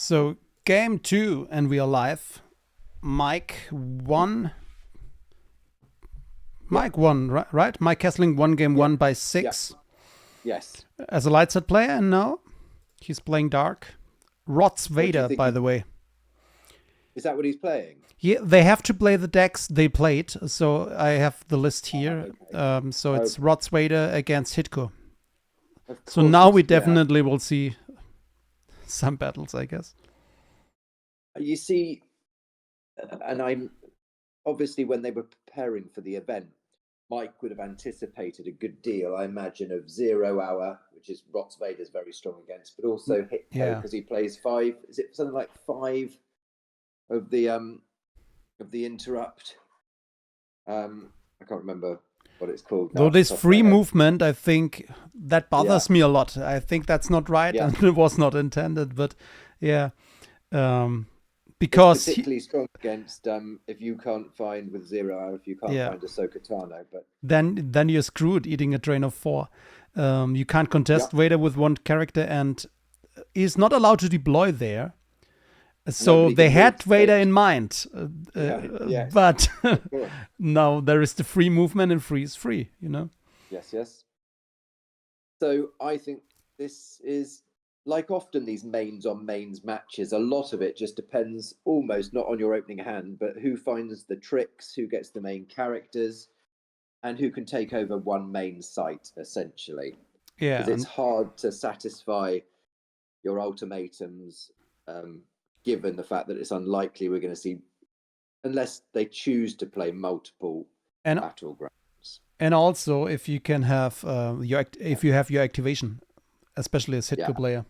So game 2, and we are live. Mike won. Mike won, right? Mike Kessling won game 1 by 6. Yes. As a light set player, and now he's playing dark. ROTS Vader, by the way. Is that what he's playing? Yeah, they have to play the decks they played, so I have the list here. Okay. So it's ROTS Vader against HITCO. So now we definitely will see some battles, I guess. You see, and I'm obviously when they were preparing for the event, Mike would have anticipated a good deal, I imagine, of 0 hour, which is ROTS Vader's very strong against, but also HITCO because he plays 5. Is it something like 5 of the interrupt? I can't remember what it's called. Though this free movement, I think that bothers me a lot. I think that's not right, and it was not intended. But yeah, because it's particularly strong against if you can't find with 0 hour, if you can't find a Sokatano, but then you're screwed eating a train of 4. You can't contest Vader with 1 character, and is not allowed to deploy there. So they had Vader in mind, but now there is the free movement, and free is free, you know? Yes. So I think this is, like often these mains on mains matches, a lot of it just depends almost not on your opening hand, but who finds the tricks, who gets the main characters, and who can take over one main site, essentially. Yeah. Because it's hard to satisfy your ultimatums, given the fact that it's unlikely we're going to see, unless they choose to play multiple battlegrounds. And also, if you can have if you have your activation, especially as HITCO player.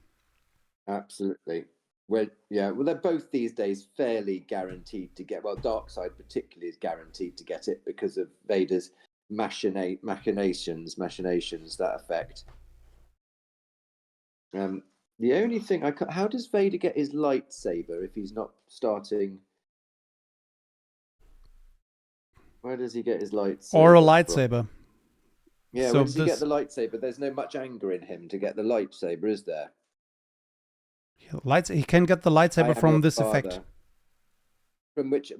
Absolutely. Well, they're both these days fairly guaranteed to get. Well, Darkseid particularly is guaranteed to get it because of Vader's machinations that effect. The only thing how does Vader get his lightsaber if he's not starting? Where does he get his lightsaber? Or a lightsaber. Yeah, so where does he get the lightsaber? There's no much anger in him to get the lightsaber, is there? He can get the lightsaber from this effect. From which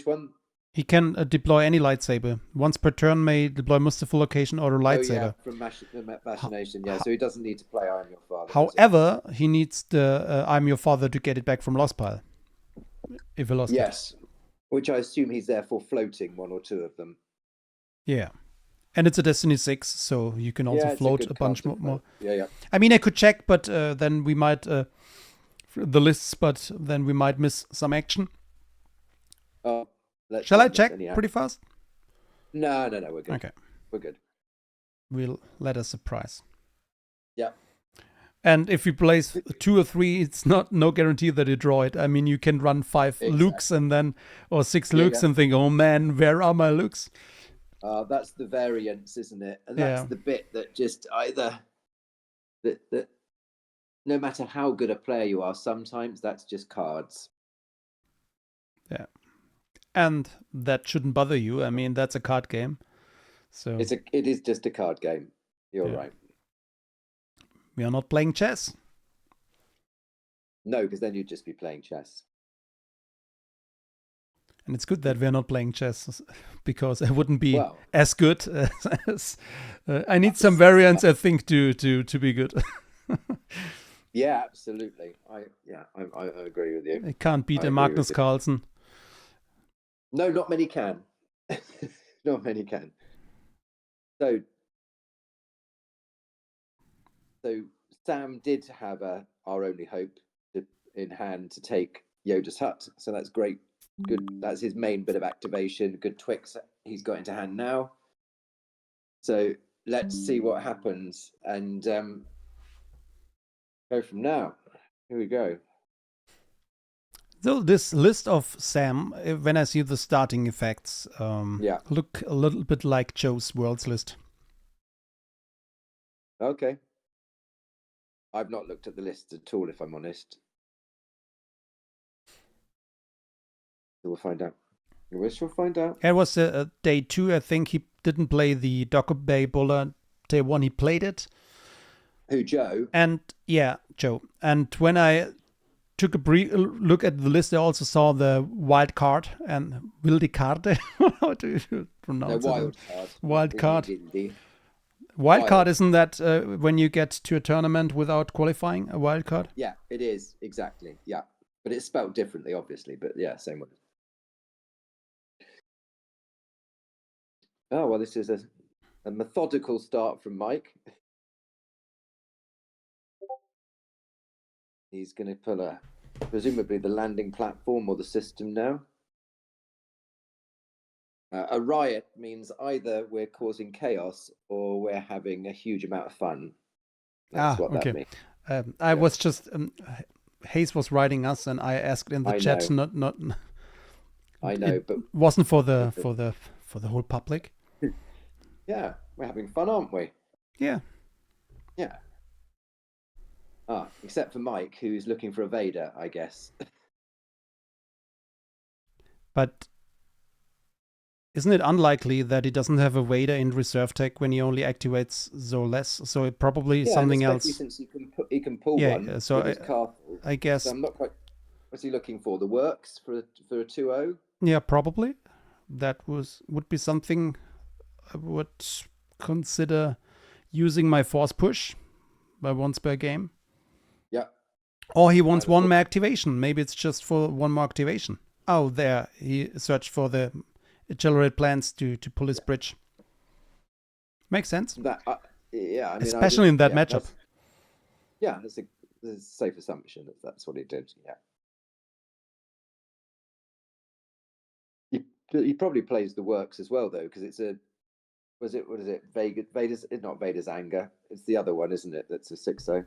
one? He can deploy any lightsaber. Once per turn may deploy Mustafa location or a lightsaber. From machination, so he doesn't need to play I Am Your Father. However, he needs the I Am Your Father to get it back from Lost Pile. If he lost it. Which I assume he's therefore floating 1 or 2 of them. Yeah. And it's a Destiny 6, so you can also float a bunch more. Yeah. I mean, I could check, but then we might the lists, but then we might miss some action. Shall I check pretty fast? No, we're good. Okay. We're good. We'll let us surprise. Yeah. And if you place 2 or 3, it's no guarantee that you draw it. I mean, you can run 5 Lukes and then, or 6 Lukes and think, oh man, where are my Lukes? That's the variance, isn't it? And that's the bit that just either that no matter how good a player you are, sometimes that's just cards. Yeah. And that shouldn't bother you. I mean, that's a card game. So it is just a card game. You're right. We are not playing chess. No, because then you'd just be playing chess. And it's good that we're not playing chess, because I wouldn't be as good as I need some variance, I think, to be good. Yeah, absolutely. I agree with you. I can't beat a Magnus Carlsen. No, not many can. Not many can. So Sam did have our only hope in hand to take Yoda's hut. So that's great. Good. That's his main bit of activation. Good Twix he's got into hand now. So let's see what happens and go from now. Here we go. So this list of Sam, when I see the starting effects, look a little bit like Joe's Worlds list. Okay. I've not looked at the list at all, if I'm honest. We'll find out. We shall find out. It was day 2, I think. He didn't play the Docker Bay Bowler. Day 1, he played it. Who, Joe? And Joe. And when I took a brief look at the list, I also saw the wild card and wilde Karte. How do you pronounce it? Wild card. Wild card. Wilde. Wild card, isn't that when you get to a tournament without qualifying, a wild card? Yeah, it is, exactly. Yeah. But it's spelled differently, obviously. But yeah, same word. Oh, well, this is a methodical start from Mike. He's going to pull presumably the landing platform or the system now. A riot means either we're causing chaos or we're having a huge amount of fun. That's what that means. I was just Hayes was writing us, and I asked in the chat. Know. Not. I know, it but wasn't for the whole public. Yeah, we're having fun, aren't we? Yeah. Yeah. Except for Mike, who's looking for a Vader, I guess. But isn't it unlikely that he doesn't have a Vader in reserve tech when he only activates Zoless? So it probably something else. Since he can pull one. So I guess. So I'm not quite. What's he looking for? The works for a 2-0? Yeah, probably. That would be something I would consider using my force push by once per game. Yeah. Or he wants one more activation. Maybe it's just for one more activation. Oh, there. He searched for the accelerate plans to pull his bridge. Makes sense. Yeah. I mean, especially in that matchup. That's a safe assumption that that's what he did. Yeah. He probably plays the works as well, though, because it's what is it? Vader's, it's not Vader's anger. It's the other one, isn't it? That's a 6-0.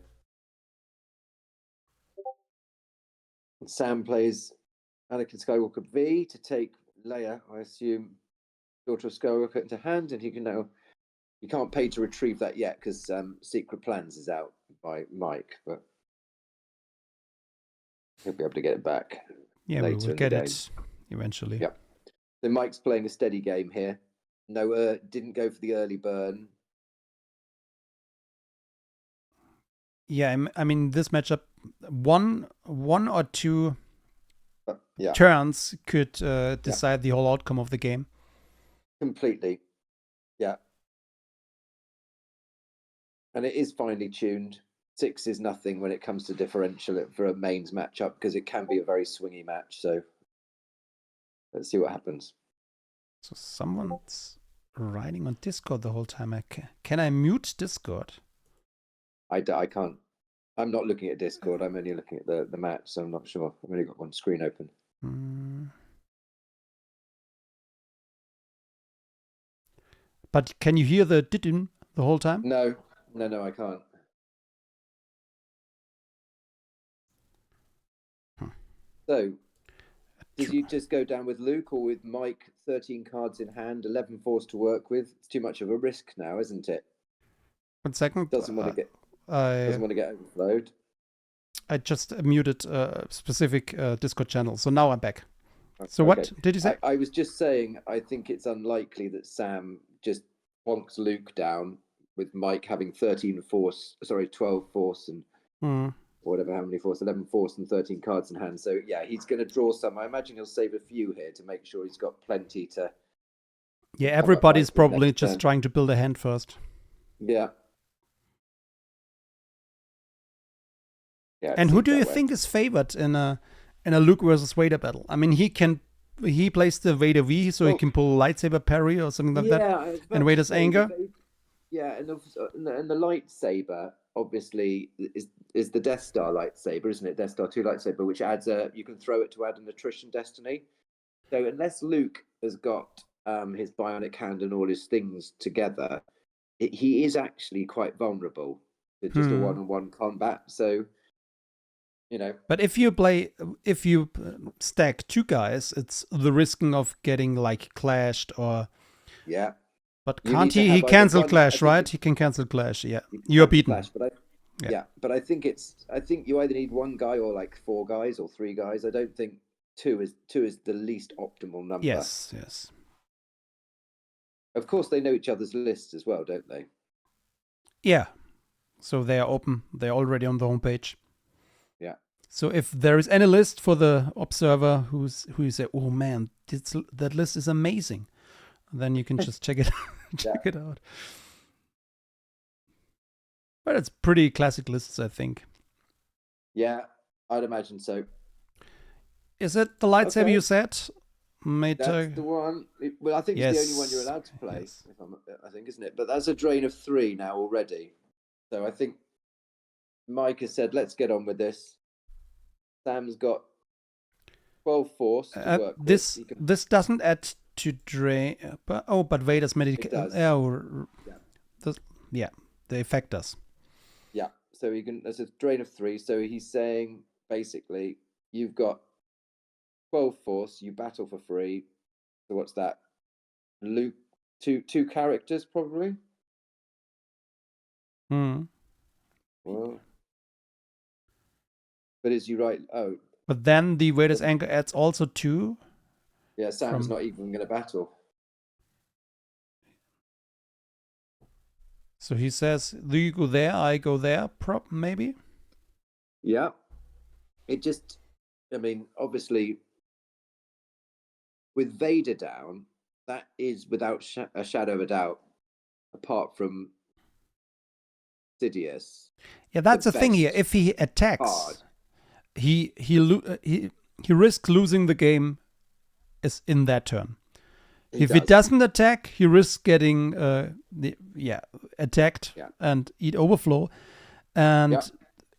Sam plays Anakin Skywalker V to take Leia, I assume, daughter of Skywalker, into hand, and you can't pay to retrieve that yet because Secret Plans is out by Mike, but he'll be able to get it back. Yeah, we will get it eventually. Yeah. So Mike's playing a steady game here. No, didn't go for the early burn. Yeah, I mean this matchup, one or two turns could decide the whole outcome of the game. Completely, yeah. And it is finely tuned. 6 is nothing when it comes to differential for a mains matchup because it can be a very swingy match. So let's see what happens. So someone's writing on Discord the whole time. Can I mute Discord? I can't. I'm not looking at Discord. I'm only looking at the match, so I'm not sure. I've only got one screen open. But can you hear the didin the whole time? No, I can't. So, did you just go down with Luke or with Mike? 13 cards in hand, 11 force to work with. It's too much of a risk now, isn't it? 1 second. Doesn't want to get overflowed. I just muted a specific Discord channel, so now I'm back. So what did you say? I was just saying I think it's unlikely that Sam just bonks Luke down with Mike having 12 force and whatever, how many force, 11 force and 13 cards in hand. So yeah, he's going to draw some. I imagine he'll save a few here to make sure he's got plenty to. Yeah, everybody's probably just trying to build a hand first. Yeah. And who do you think is favored in a Luke versus Vader battle? I mean, he plays the Vader V, so he can pull lightsaber parry or something like that. And Vader's anger. Yeah, and the lightsaber obviously is the Death Star lightsaber, isn't it? Death Star 2 lightsaber, which adds you can throw it to add an attrition destiny. So unless Luke has got his bionic hand and all his things together, he is actually quite vulnerable to just a one-on-one combat. So. But if you stack 2 guys, it's the risking of getting like clashed or. Yeah. But can't he? He cancel clash, right? He can cancel clash. Yeah, you're beaten. Clash, but I think you either need 1 guy or like 4 guys or 3 guys. I don't think 2 is the least optimal number. Yes. Of course, they know each other's lists as well, don't they? Yeah. So they are open. They're already on the homepage. Yeah. So if there is any list for the observer who say, "Oh man, that list is amazing," then you can just check it out. But it's pretty classic lists, I think. Yeah, I'd imagine so. Is it the lightsaber you said? That's the one. Well, I think it's the only one you're allowed to play. Yes. I think, isn't it? But that's a drain of 3 now already. So I think Mike has said, let's get on with this. Sam's got 12 force to work this with. This doesn't add to drain, but Vader's medication. The effect does. Yeah, so you can. There's a drain of 3. So he's saying basically, you've got 12 force. You battle for free. So what's that? Luke, two characters probably. Well, but is you right? Oh, but then the Vader's anger adds also 2. Yeah, Sam's not even going to battle. So he says, "Do you go there? I go there." Maybe. Yeah, it just. I mean, obviously, with Vader down, that is without a shadow of a doubt, apart from Sidious. Yeah, that's the thing here. If he attacks, he risks losing the game is in that turn. If he doesn't attack, he risks getting attacked and eat overflow. And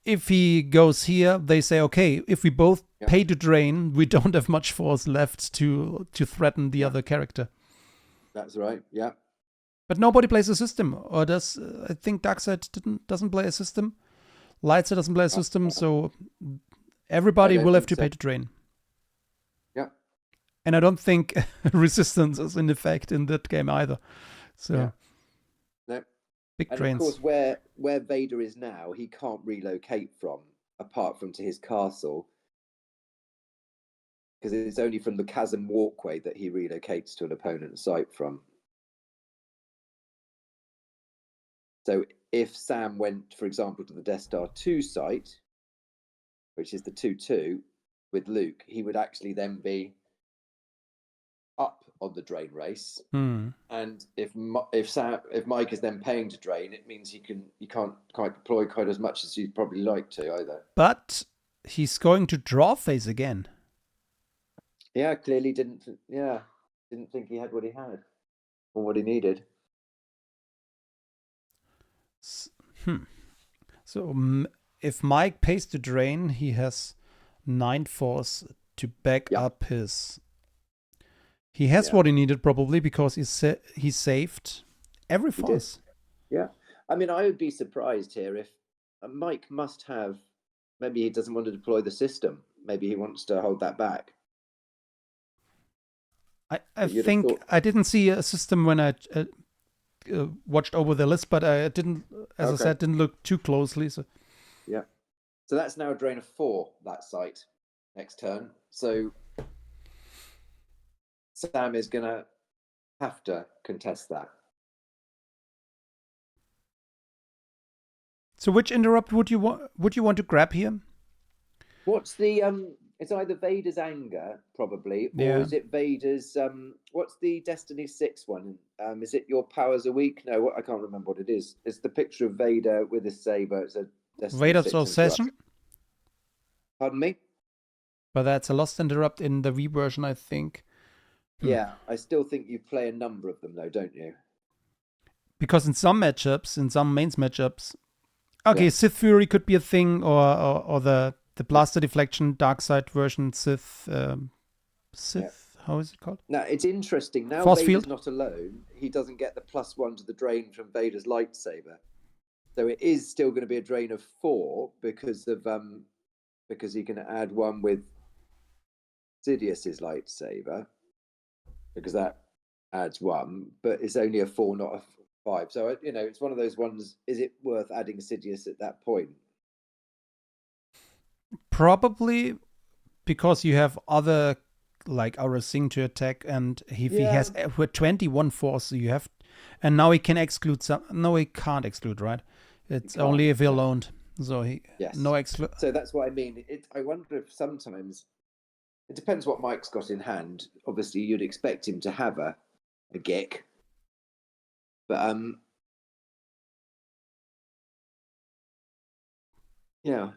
if he goes here, they say, okay, if we both pay to drain, we don't have much force left to threaten the other character. That's right. Yeah. But nobody plays a system, or does? I think Darkseid doesn't play a system. Lightsaber doesn't play a system, so everybody will have to pay to drain. Yeah. And I don't think resistance is in effect in that game either. So no. Big and drains. Of course, where Vader is now, he can't relocate from, apart from to his castle, because it's only from the chasm walkway that he relocates to an opponent's site from. So if Sam went, for example, to the Death Star 2 site, which is the 2-2 with Luke, he would actually then be up on the drain race. And if Mike is then paying to drain, it means he can't quite deploy quite as much as you'd probably like to either. But he's going to draw phase again. Yeah, clearly didn't think he had what he had or what he needed. So if Mike pays to drain, he has 9 force to back up his. He has what he needed probably because he saved every force. Yeah, I mean, I would be surprised here if Mike must have. Maybe he doesn't want to deploy the system. Maybe he wants to hold that back. I think I didn't see a system when I watched over the list, but I didn't, as I said, didn't look too closely. So that's now a drain of 4, that site, next turn. So Sam is going to have to contest that. So which interrupt would you want to grab here? What's the it's either Vader's anger probably, or is it Vader's what's the Destiny 6 one? Is it your powers are weak? No, I can't remember what it is. It's the picture of Vader with his saber. It's a Destiny Vader's 6 obsession. Pardon me? But that's a lost interrupt in the V version, I think. Yeah, I still think you play a number of them though, don't you? Because in some matchups, in some mains matchups, Sith Fury could be a thing, or the blaster deflection Darkseid version Sith. How is it called? Now it's interesting. Now Force Vader's field. not alone. He doesn't get the +1 to the drain from Vader's lightsaber, so it is still going to be a drain of 4 because he can add 1 with Sidious's lightsaber, because that adds 1, but it's only a 4, not a 5. So it's one of those ones. Is it worth adding Sidious at that point? Probably, because you have other like Aura Singh to attack, and if he has 21 force, so you have, and now he can exclude some. No, he can't exclude, right? It's only if he alone. So Yes. no So that's what I mean. I wonder if sometimes it depends what Mike's got in hand. Obviously, you'd expect him to have a GIC, but yeah.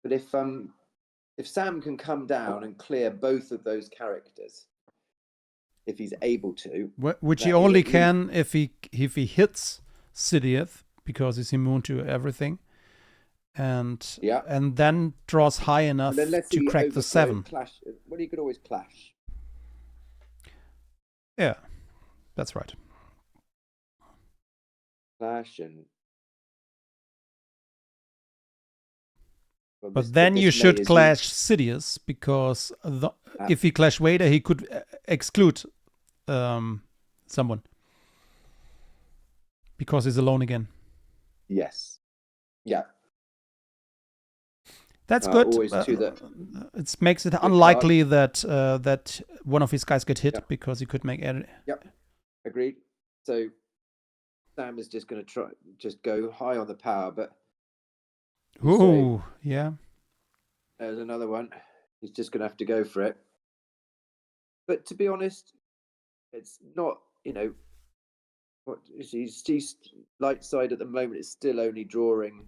But if Sam can come down and clear both of those characters, if he's able to, which he only can if he hits Sidious, because he's immune to everything, and then draws high enough to crack the 7. Clash. Well, he could always clash. Yeah, that's right. Clash and. But then you should clash Sidious, because if he clash Vader, he could exclude someone, because he's alone again. Yes. Yeah. That's good. It makes it unlikely that that one of his guys get hit, because he could make it. Yep. Agreed. So Sam is just going to just go high on the power, but. Ooh, yeah. There's another one. He's just going to have to go for it. But to be honest, it's not, what he's light side at the moment is still only drawing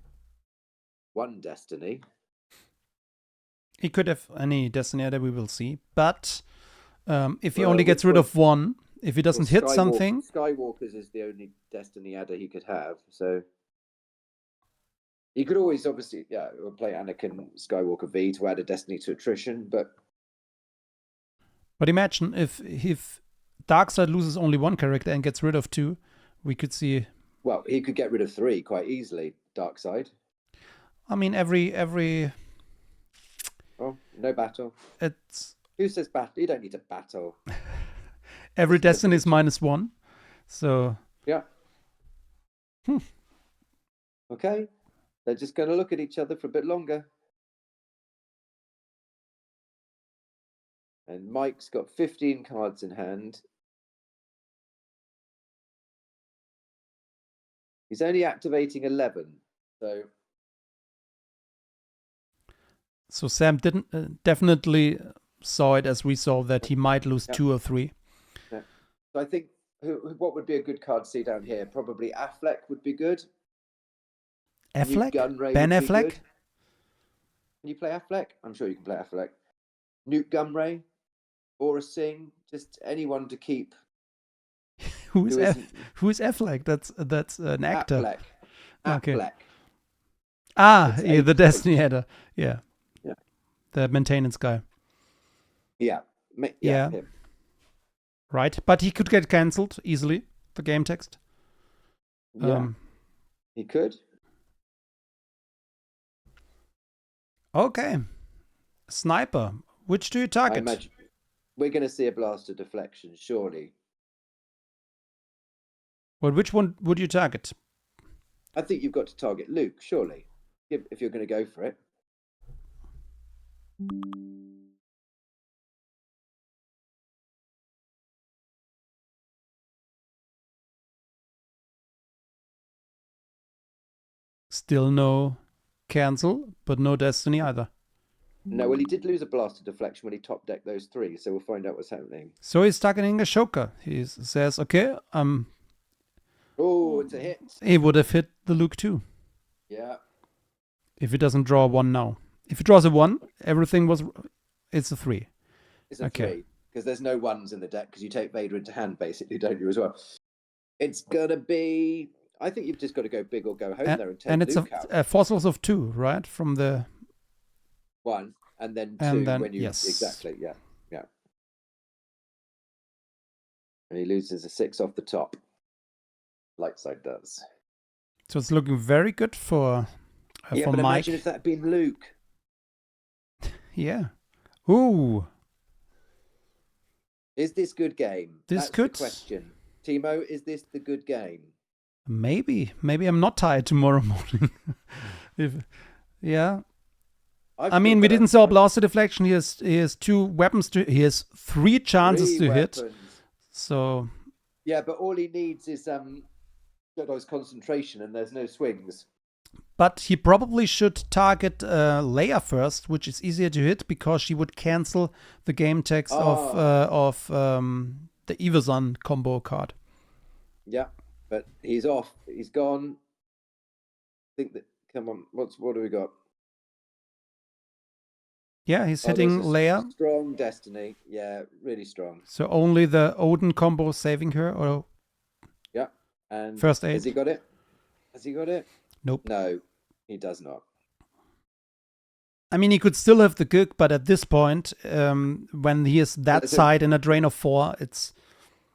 one destiny. He could have any destiny adder, we will see. But if he only gets rid of one, if he doesn't hit something. Skywalker's is the only destiny adder he could have, so. You could always, obviously, play Anakin Skywalker V to add a destiny to attrition, but imagine if Darkseid loses only one character and gets rid of 2, we could see. Well, he could get rid of 3 quite easily. Darkseid. I mean, every. Oh, no battle. Who says battle? You don't need to battle. Every destiny is -1, so. Yeah. Okay. They're just going to look at each other for a bit longer. And Mike's got 15 cards in hand. He's only activating 11. So Sam didn't definitely saw it as we saw, that he might lose 2 or 3. Yeah. So I think what would be a good card to see down here? Probably Affleck would be good. Affleck? Ben Affleck? Can you play Affleck? I'm sure you can play Affleck. Newt Gunray, Aura Singh, just anyone to keep. Who is Affleck? That's an actor. Affleck. Okay. Affleck. The Destiny Adder. Yeah. The maintenance guy. Yeah. Him. Right, but he could get cancelled easily. The game text. Yeah. He could. Okay. Sniper. Which do you target? I imagine we're going to see a blaster deflection, surely. Well, which one would you target? I think you've got to target Luke, surely, if you're going to go for it. Still no cancel, but no destiny either. No, well, he did lose a blaster deflection when he top decked those 3, so we'll find out what's happening. So he's targeting Ashoka. He says, okay, oh, it's a hit. He would have hit the Luke too. Yeah. If he doesn't draw 1 now. If he draws a 1, it's a 3. It's a 3, because there's no 1s in the deck, because you take Vader into hand, basically, don't you, as well? It's going to be... I think you've just got to go big or go home there and take Luke out. And it's fossils of 2, right? From the... 1, and then 2 when you... Yes. Exactly, yeah. And he loses a 6 off the top. Lightside does. So it's looking very good for but Mike. Imagine if that had been Luke. Yeah. Ooh. Is this good game? That's the question. Timo, is this the good game? Maybe I'm not tired tomorrow morning. I mean, we didn't saw blaster deflection. He has 2 weapons he has 3 chances to hit. So yeah, but all he needs is Jedi's concentration, and there's no swings. But he probably should target Leia first, which is easier to hit because she would cancel the game text of the Evazan combo card. Yeah, but he's off. He's gone. I think that. Come on, what do we got? Yeah, he's hitting Leia. Strong destiny. Yeah, really strong. So only the Odin combo saving her, or yeah. And first aid. Has he got it? Has he got it? Nope. No, he does not. I mean, he could still have the Gug, but at this point, when he is that side in a drain of 4, it's.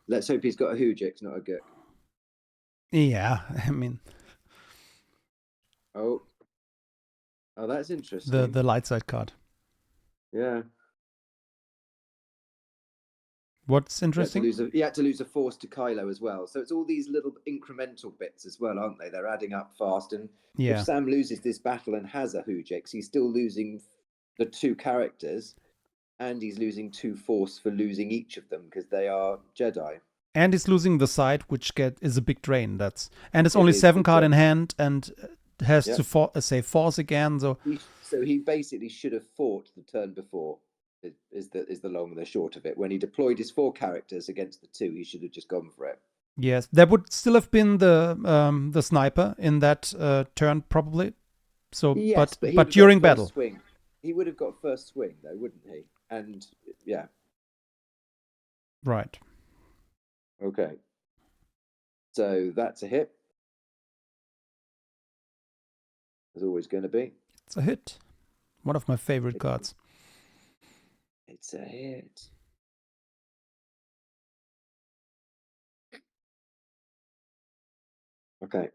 Let's hope he's got a Hujix, not a Gug. Yeah, I mean. Oh, that's interesting. The light side card. Yeah. What's interesting? He had to lose a force to Kylo as well. So it's all these little incremental bits as well, aren't they? They're adding up fast. And if Sam loses this battle and has a Hujix, he's still losing the 2 characters, and he's losing 2 force for losing each of them because they are Jedi. And he's losing the side, which is a big drain. And it's only 7 card in hand, and has to say force again. So he basically should have fought the turn before. Is the long and the short of it. When he deployed his 4 characters against the 2, he should have just gone for it. Yes, there would still have been the sniper in that turn probably. So, yes, but during battle, swing. He would have got first swing though, wouldn't he? And yeah, right. Okay, so that's a hit. There's always going to be. It's a hit. One of my favorite cards. It's a hit. Okay.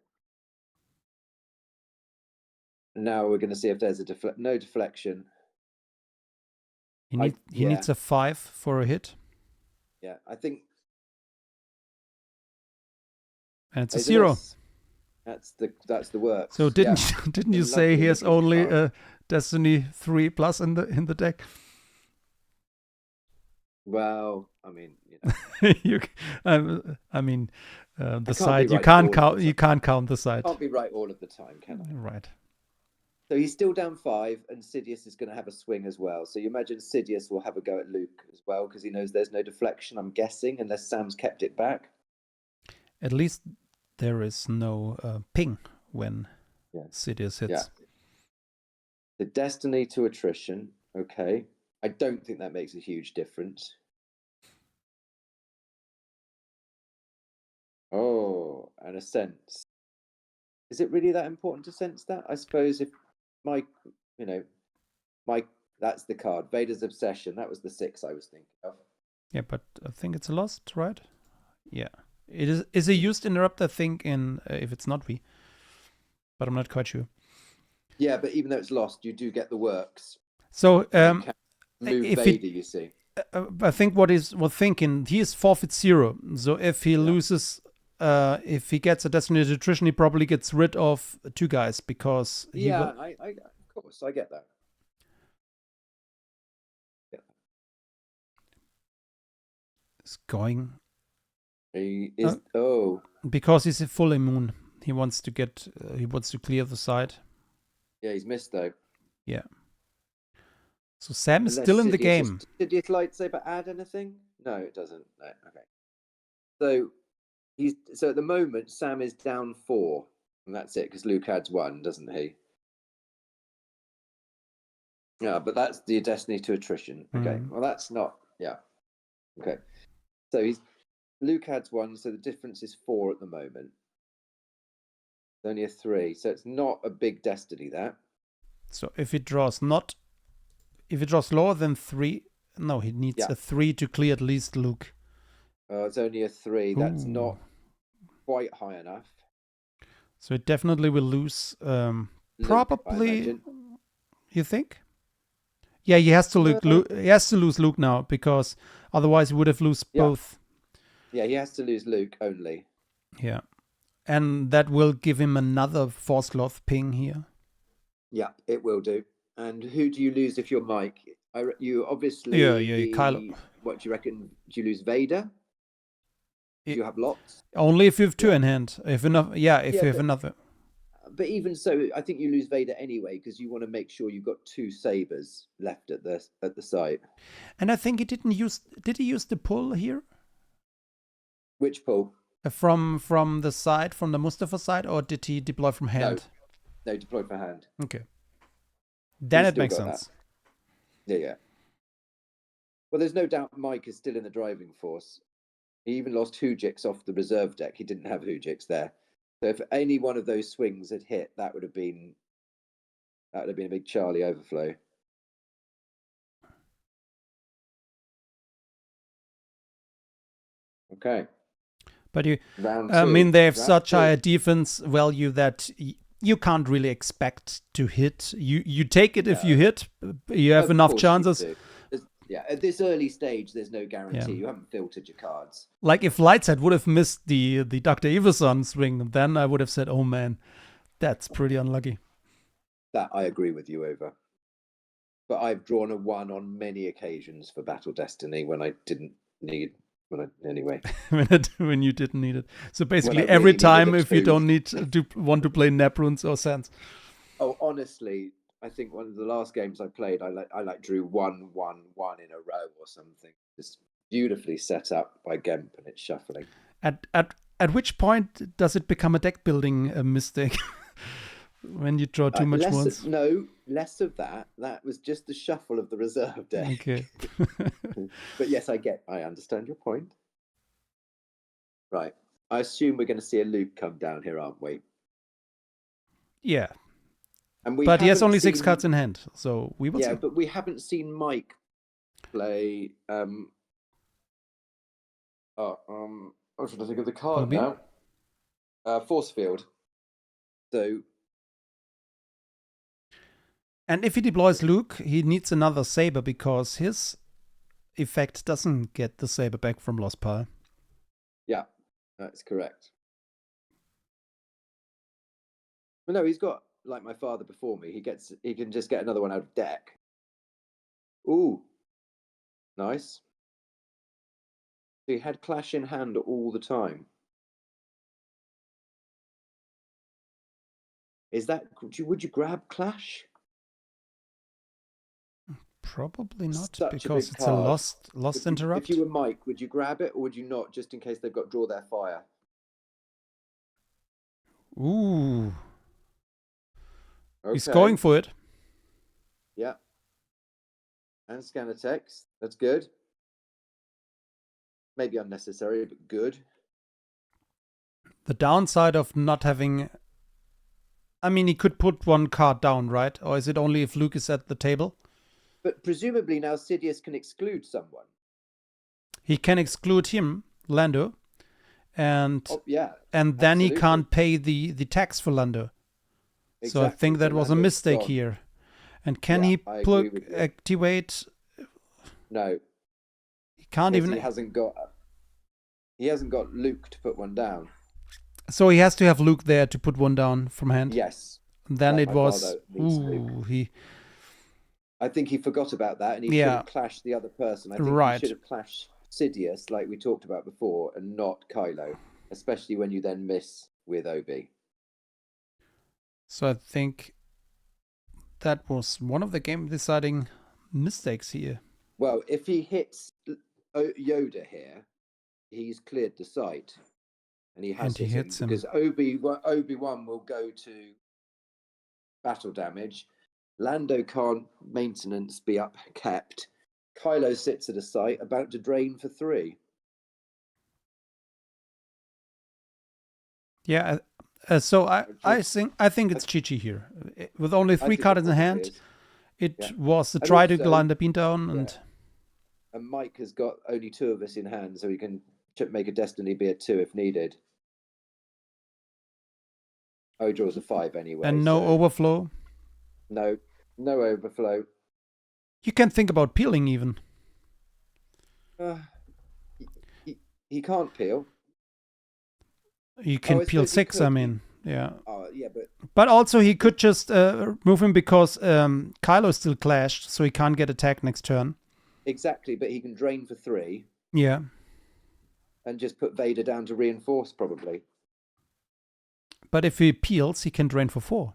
Now we're going to see if there's no deflection. He needs a 5 for a hit. Yeah, I think. And it's a 0. That's the work. So didn't you say he has only a Destiny 3 plus in the deck? Well, I mean, I mean, the side you can't count. You can't count the side. Can't be right all of the time, can I? Right. So he's still down 5, and Sidious is going to have a swing as well. So you imagine Sidious will have a go at Luke as well because he knows there's no deflection. I'm guessing, unless Sam's kept it back. At least there is no ping when Sidious hits. Yeah. The destiny to attrition. Okay. I don't think that makes a huge difference. Oh, and a sense. Is it really that important to sense that? I suppose if Mike, that's the card. Vader's Obsession. That was the 6 I was thinking of. Yeah, but I think it's a lost, right? Yeah. It is a used interrupt, I think, in if it's not V. But I'm not quite sure. Yeah, but even though it's lost, you do get the works. So move Vader, you see. I think what thinking, he is forfeit 0. So if he loses, if he gets a Destiny to Attrition, he probably gets rid of 2 guys because of course, I get that. Yeah. It's going. He is because he's full immune. He wants to clear the side. Yeah, he's missed though. Yeah. So Sam is still in the game. Did your lightsaber add anything? No, it doesn't. No. Okay. So at the moment Sam is down 4, and that's it because Luke adds 1, doesn't he? Yeah, but that's the destiny to attrition. Okay. Well, that's not. Yeah. Okay. So Luke adds 1, so the difference is 4 at the moment. It's only a 3, so it's not a big destiny that. So if it draws lower than 3, no, he needs a 3 to clear at least Luke. It's only a 3. That's not quite high enough. So it definitely will lose. Probably, you think? Yeah, he has to lose Luke now because otherwise he would have lost both. Yeah, he has to lose Luke only. Yeah, and that will give him another Force Cloth ping here. Yeah, it will do. And who do you lose if you're Mike? You obviously. Yeah, Kylo. What do you reckon? Do you lose Vader? Do you have lots? Only if you have 2 in hand. If enough, if you have another. But even so, I think you lose Vader anyway because you want to make sure you've got 2 sabers left at the site. And I think he didn't use. Did he use the pull here? Which pull? From the side, from the Mustafa side, or did he deploy from hand? No, deployed for hand. Okay. Then it makes sense. Yeah. Well, there's no doubt Mike is still in the driving force. He even lost Hujiks off the reserve deck. He didn't have Hujiks there. So if any one of those swings had hit, that would have been a big Charlie overflow. Okay. But I mean, they have such high defense value that you can't really expect to hit. You take it if you hit. You have enough chances. Yeah, at this early stage, there's no guarantee. You haven't filtered your cards. Like if Lightside would have missed the Dr. Everson swing, then I would have said, oh man, that's pretty unlucky. That I agree with you over. But I've drawn a 1 on many occasions for Battle Destiny when I didn't need anyway. when you didn't need it. So basically every time if you don't want to play Nebruns or Sands. Oh, honestly, I think one of the last games I played, I drew 1, 1, 1 in a row or something. Just beautifully set up by Gemp, and it's shuffling. At which point does it become a deck building mistake? When you draw too much once? No, less of that. That was just the shuffle of the reserve deck. Okay. But yes, I understand your point. Right. I assume we're going to see a Luke come down here, aren't we? Yeah. But he has only 6 cards in hand, so we will see. Yeah, but we haven't seen Mike play. What should I think of the card now? Force Field. So. And if he deploys Luke, he needs another saber because his effect doesn't get the saber back from Lost Power. Yeah, that's correct. Well, no, he's got, like my father before me, he can just get another one out of deck. Ooh, nice. So he had Clash in hand all the time. Would you grab Clash? Probably not, because it's a lost interrupt. If you were Mike, would you grab it or would you not, just in case they've got Draw Their Fire? Ooh. Okay. He's going for it. Yeah. And scanner text. That's good. Maybe unnecessary, but good. The downside of not having... I mean, he could put 1 card down, right? Or is it only if Luke is at the table? But presumably now Sidious can exclude someone. He can exclude him, Lando, and then absolutely. He can't pay the tax for Lando. Exactly. So I think that was a mistake here. And can he activate? No, he can't even. He hasn't got Luke to put 1 down. So he has to have Luke there to put 1 down from hand. Yes. And then it was. I think he forgot about that, and he should have clashed the other person. I think he should have clashed Sidious, like we talked about before, and not Kylo, especially when you then miss with Obi. So I think that was one of the game-deciding mistakes here. Well, if he hits Yoda here, he's cleared the site, and he hits him because Obi-Wan will go to battle damage. Lando can't maintenance be kept. Kylo sits at a site about to drain for 3. Yeah, so I think it's Chi-Chi here. With only 3 cards in the hand, it was the try to land the bean down. And Mike has got only 2 of us in hand, so he can make a Destiny be a 2 if needed. Oh, he draws a 5 anyway. And no overflow? No overflow. You can think about peeling even. He can't peel. You can peel 6, I mean. Yeah. Oh, yeah, but also he could just move him because Kylo still clashed, so he can't get attacked next turn. Exactly, but he can drain for 3. Yeah. And just put Vader down to reinforce, probably. But if he peels, he can drain for 4.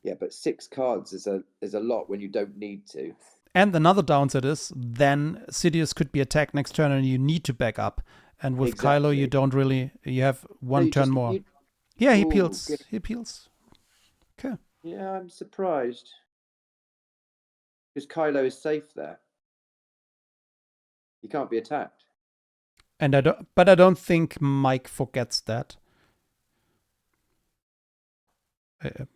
Yeah, but 6 cards is a lot when you don't need to. And another downside is then Sidious could be attacked next turn and you need to back up. And with Kylo, you don't really. You have one turn more. Yeah, he peels. Good. He peels. Okay. Yeah, I'm surprised. Because Kylo is safe there. He can't be attacked. And I don't think Mike forgets that.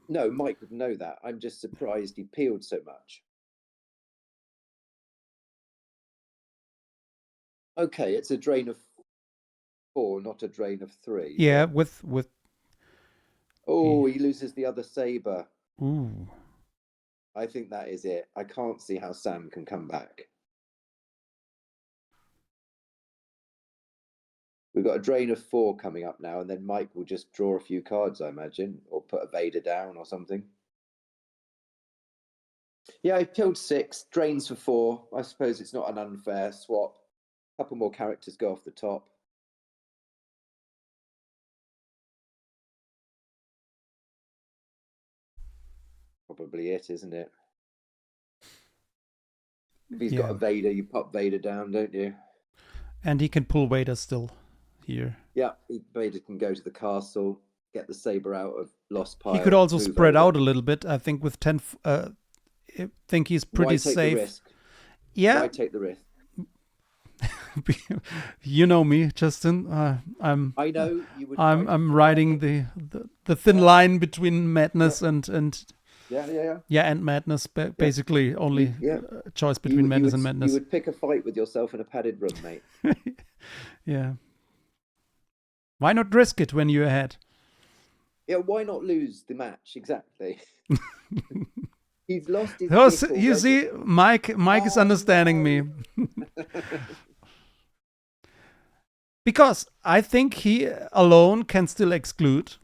No, Mike would know that. I'm just surprised he peeled so much. Okay, it's a drain of 4, not a drain of 3. Yeah, with. Oh, he loses the other saber. Ooh. I think that is it. I can't see how Sam can come back. We've got a drain of 4 coming up now, and then Mike will just draw a few cards, I imagine, or put a Vader down or something. Yeah, I've killed 6, drains for 4. I suppose it's not an unfair swap. A couple more characters go off the top. Probably it, isn't it? If he's got a Vader, you pop Vader down, don't you? And he can pull Vader still here. Yeah, Vader can go to the castle, get the saber out of Lost Pile. He could also spread out a little bit. I think with 10, I think he's pretty safe. Why take the risk? Yeah. Why take the risk? You know me, Justin. I know you would. I'm riding the thin line between madness and and madness. Basically, only choice between madness and madness. You would pick a fight with yourself in a padded room, mate. Yeah. Why not risk it when you're ahead? Yeah, why not lose the match? Exactly. He's lost his. You see, Mike is understanding me. Because I think he alone can still exclude.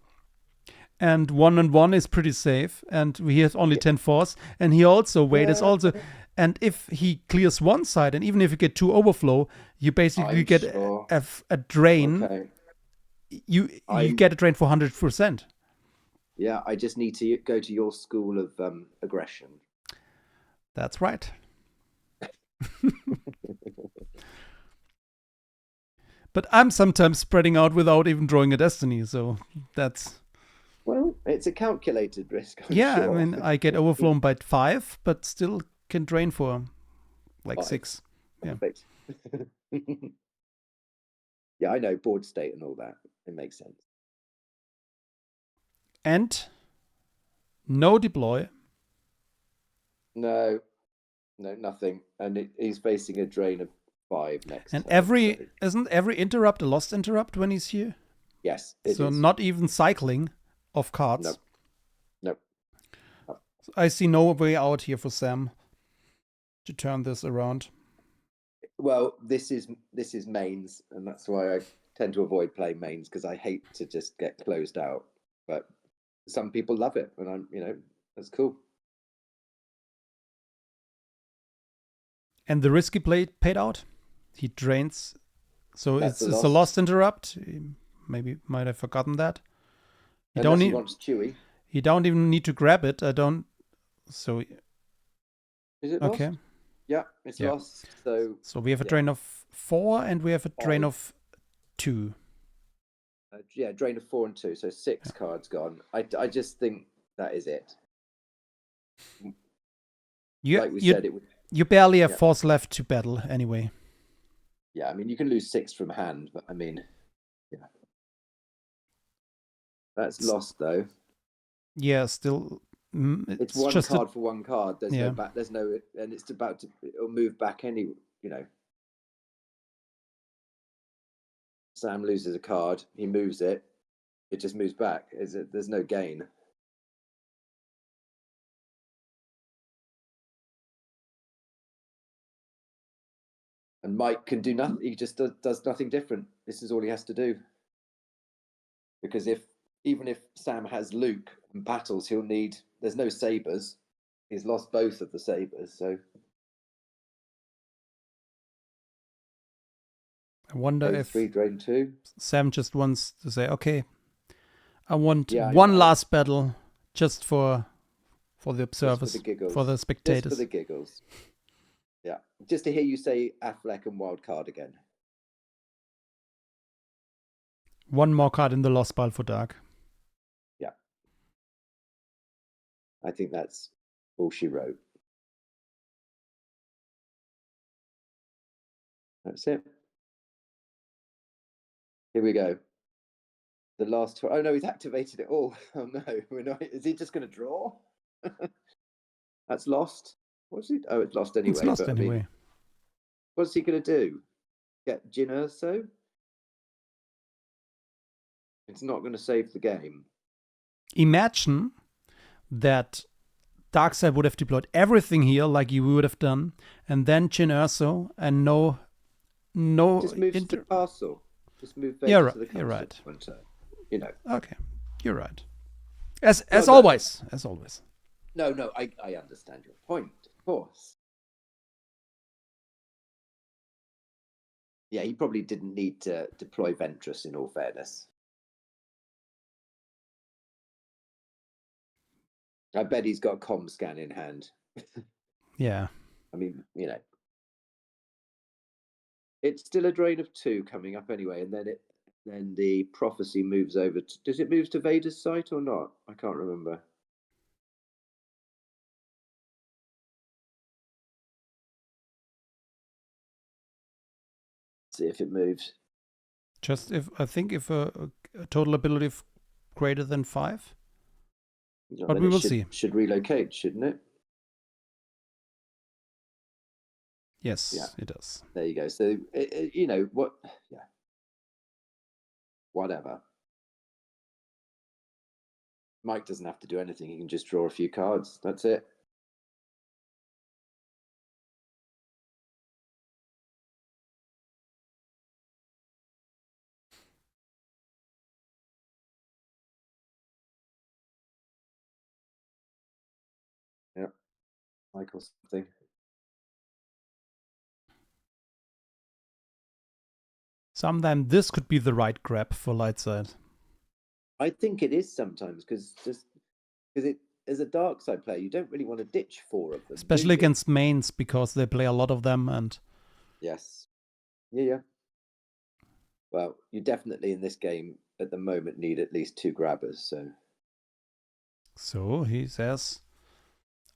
And 1-on-1 is pretty safe. And he has only 10 force. And he also, Vader's also. And if he clears one side, and even if you get 2 overflow, you basically get a drain. Okay. You get a drain for 100%. Yeah, I just need to go to your school of aggression. That's right. But I'm sometimes spreading out without even drawing a destiny, so that's... Well, it's a calculated risk, I'm sure. I mean, I get overflown by 5, but still can drain for like 5. 6. Yeah. Perfect. Yeah, I know, board state and all that. It makes sense. And no deploy. No, nothing. And he's facing a drain of 5 next. And isn't every interrupt a lost interrupt when he's here? Yes. So not even cycling of cards. Nope. I see no way out here for Sam to turn this around. Well, this is mains, and that's why I tend to avoid playing mains, because I hate to just get closed out. But some people love it, and that's cool. And the risky play paid out. He drains, so it's a lost interrupt. Maybe might have forgotten that. He wants Chewie. He don't even need to grab it. I don't. So. Is it lost? Okay. Yeah, it's lost. So we have a drain of 4 and we have a drain of 2. Drain of 4 and 2. So 6 cards gone. I just think that is it. Like we said, it would. You barely have force left to battle anyway. Yeah, I mean, you can lose 6 from hand, but I mean, that's lost though. Yeah, still. It's one card for one card. There's no back. There's no, and it's about to. It'll move back any. Sam loses a card. He moves it. It just moves back. There's no gain. And Mike can do nothing. He just does nothing different. This is all he has to do. Because even if Sam has Luke and battles, there's no sabers. He's lost both of the sabers, so. I wonder if 3 drain 2. Sam just wants to say, okay, I want Yeah, I one know. last battle just for the observers, the giggles. for the Just spectators. for the giggles. Yeah. Just to hear you say Affleck and wild card again. One more card in the lost pile for Dark. Yeah. I think that's all she wrote. That's it. Here we go. The last. Oh no, he's activated it all. Oh no, we're not. Is he just going to draw? That's lost. What's he? Oh, it's lost anyway. It's lost but, anyway. I mean, what's he going to do? Get Jin Urso? It's not going to save the game. Imagine that Darkseid would have deployed everything here like you would have done, and then Jin Urso and no. Just move to the castle. Just move Vader to the castle. You're right. You know. Okay, you're right. As always. No, I understand your point, of course. Yeah, he probably didn't need to deploy Ventress, in all fairness. I bet he's got a comm scan in hand. Yeah. I mean, you know. It's still a drain of 2 coming up anyway, and then the prophecy moves over. Does it move to Vader's site or not? I can't remember. See if it moves. Just if a total ability of greater than 5. No, but we will see. Should relocate, shouldn't it? Yes, yeah. It does. There you go. So, you know, what? Yeah. Whatever. Mike doesn't have to do anything. He can just draw a few cards. That's it. Yeah. Mike or something. Sometimes this could be the right grab for Lightside. I think it is sometimes because it as a dark side player, you don't really want to ditch 4 of them, especially against mains because they play a lot of them. And yes, yeah. Well, you definitely in this game at the moment need at least 2 grabbers. So he says,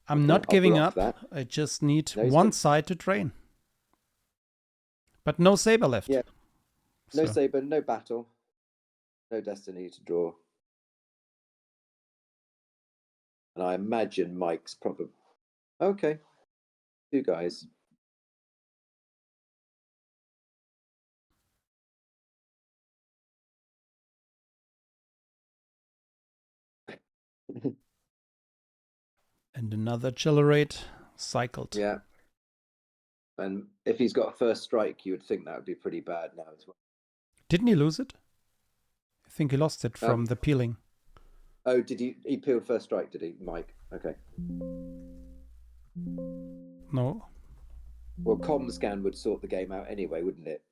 "I'm not giving up. That. I just need one side to drain." But no Saber left. Yeah. No Saber, no battle, no destiny to draw. And I imagine Mike's probably... Okay. 2 guys. And another Accelerate cycled. Yeah. And if he's got a first strike, you would think that would be pretty bad now as well. Didn't he lose it? I think he lost it from the peeling. Oh, did he? He peeled first strike, did he, Mike? Okay. No. Well, ComScan would sort the game out anyway, wouldn't it?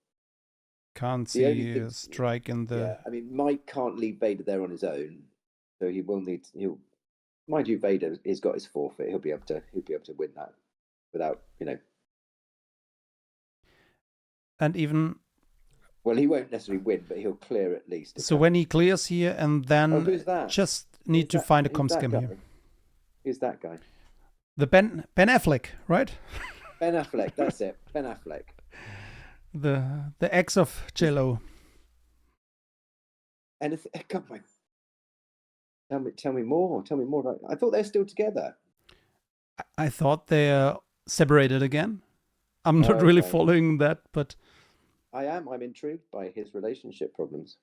Can't see a strike in the... Yeah, I mean, Mike can't leave Vader there on his own, so he will need... Mind you, Vader has got his forfeit. He'll be able to win that without, you know... And even... Well, he won't necessarily win, but he'll clear at least. So when he clears here and then who's that? Just need to find a ComScan here. Who's that guy? The Ben Affleck, right? Ben Affleck, that's it. Ben Affleck. The ex of J-Lo. Anything? Come on. Tell me more. Tell me more about... I thought they're still together. I thought they're separated again. I'm not really following that, but... I am. I'm intrigued by his relationship problems.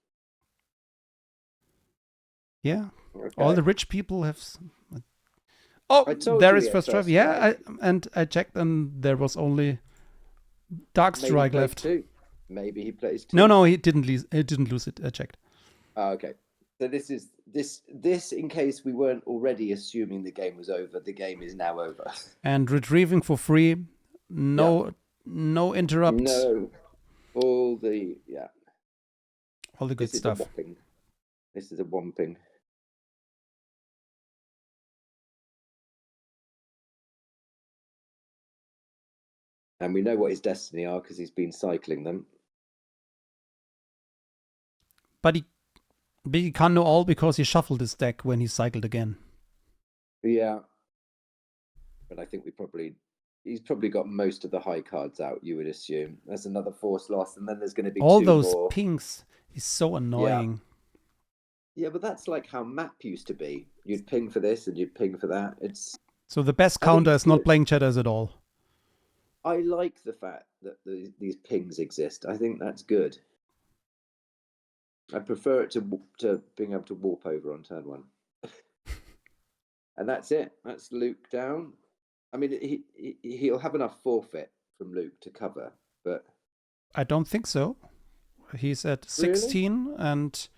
Yeah. Okay. All the rich people have... Oh, there is first drive. Yeah, I checked and there was only Dark Strike left. 2. Maybe he plays 2. No, he didn't lose it. I checked. Oh, okay. So this is this in case we weren't already assuming the game was over. The game is now over. And retrieving for free. No interrupts. No. All the good stuff. This is a whomping. And we know what his destiny are because he's been cycling them. But he can't know all because he shuffled his deck when he cycled again. Yeah. But I think he's probably got most of the high cards out, you would assume. That's another force loss, and then there's going to be all two those more. pings is so annoying. Yeah, but that's like how map used to be. You'd ping for this and you'd ping for that. So the best counter is not playing Cheddars at all. I like the fact that these pings exist. I think that's good. I prefer it to being able to warp over on turn 1. And that's it. That's Luke down. I mean, he'll have enough forfeit from Luke to cover, but I don't think so. He's at 16 really? And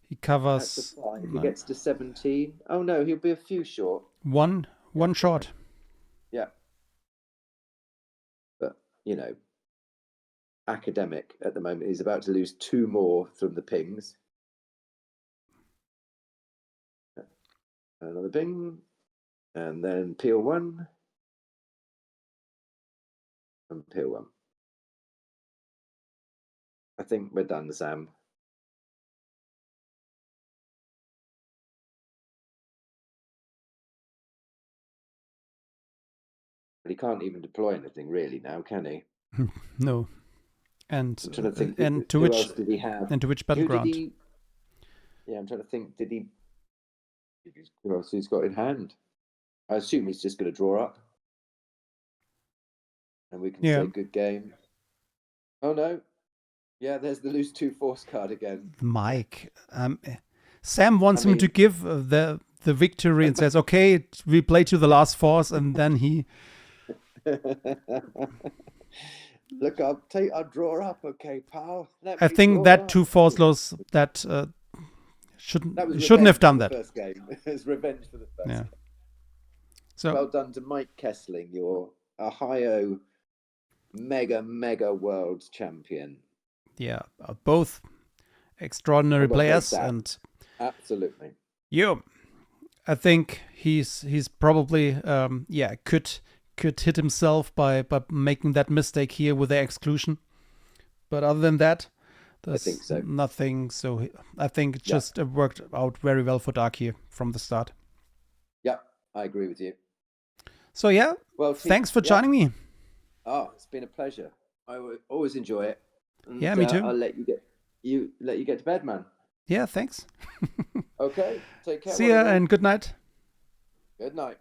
he covers. That's 5. He gets to 17. Oh no, he'll be a few short. One short. Yeah. But academic at the moment. He's about to lose 2 more from the pings. Another ping, and then peel 1, and peel 1. I think we're done, Sam. But he can't even deploy anything really now, can he? No. And I'm trying to think. And to who which else did he have? And to which battleground? Yeah, I'm trying to think. Who else he's got in hand? I assume he's just going to draw up, and we can say good game. Oh no! Yeah, there's the lose 2 force card again. Mike, Sam wants him to give the victory and says, "Okay, we play to the last force," and then he. Look, I'll draw up, okay, pal. I think that 2 force loss that shouldn't have done that. First game. It's revenge for the first game. So well done to Mike Kessling, you're Ohio mega world champion. Yeah, both extraordinary players, and absolutely. Yeah, I think he's probably could hit himself by making that mistake here with the exclusion. But other than that, there's nothing. So I think it just worked out very well for Dark here from the start. Yeah, I agree with you. So well, thanks for joining me. Oh, it's been a pleasure. I always enjoy it. And, me too. I'll let you get to bed, man. Yeah, thanks. Okay, take care. See ya and good night. Good night.